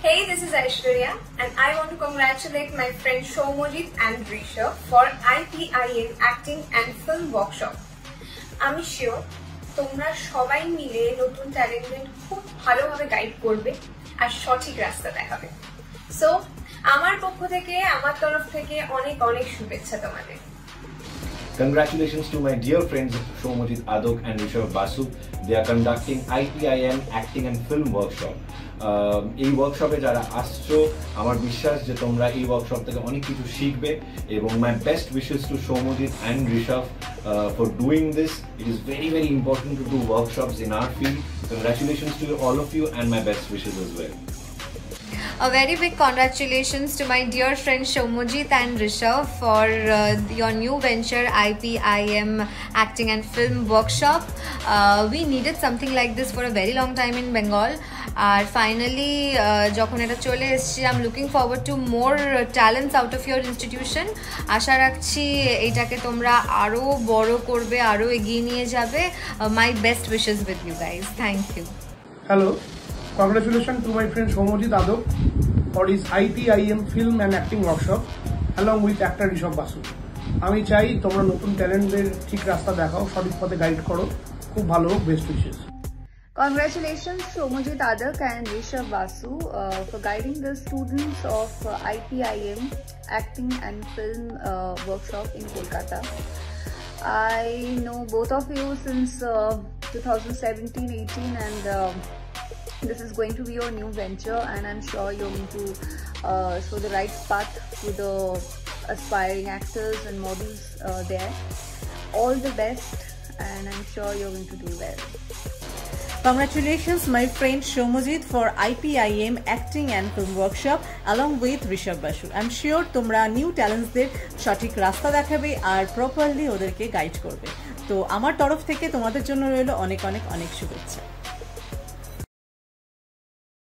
Hey, this is Aishwarya and I want to congratulate my friend Shomojit and Rishabh for IPIM Acting and Film Workshop. আমি sure তোমরা সবাই মিলে নতুন talented খুব ভালোভাবে guide করবে আর সঠিক রাস্তা দেখাবে। সো আমার পক্ষ থেকে আমার তরফ থেকে অনেক অনেক শুভেচ্ছা তোমাদের। Congratulations to my dear friends Shomojit Adok and Rishabh Basu. They are conducting IPIM Acting and Film Workshop. এই ওয়ার্কশপে যারা আসছো আমার বিশ্বাস যে তোমরা এই ওয়ার্কশপ থেকে অনেক কিছু শিখবে এবং my best wishes to Shomojit and Rishabh for doing this. It is very important to do workshops in our field. Congratulations to all of you and my best wishes as well. A very big congratulations to my dear friends Shomojit and Rishabh for your new venture IPIM Acting and Film Workshop. We needed something like this for a very long time in Bengal. And finally, যখন এটা চলে এসেছে, I'm looking forward to more talents out of your institution. আশা রাখছি এটাকে তোমরা আরো বড় করবে, আরো এগিয়ে নিয়ে যাবে. My best wishes with you guys. Thank you. Hello. Congratulations to my friend Shomojit Adok for his IPIM Film and Acting Workshop along with actor Rishabh Basu. আমি চাই তোমরা নতুন ট্যালেন্টদের ঠিক রাস্তা দেখাও, সঠিক পথে গাইড করো। খুব ভালো হোক, best wishes. Congratulations Shomojit Adok and Rishabh Basu for guiding the students of IPIM Acting and Film Workshop in Kolkata. I know both of you since 2017-18 and this is going to be your new venture, and I'm sure you're going to show the right path to the aspiring actors and models there. All the best, and I'm sure you're going to do well. Congratulations my friend Shomojit for IPIM Acting and Film Workshop along with Rishabh Basu. I'm sure তোমরা new ট্যালেন্টসদের সঠিক রাস্তা দেখাবে আর properly ওদেরকে guide করবে। তো আমার তরফ থেকে তোমাদের জন্য রইল অনেক অনেক অনেক শুভেচ্ছা।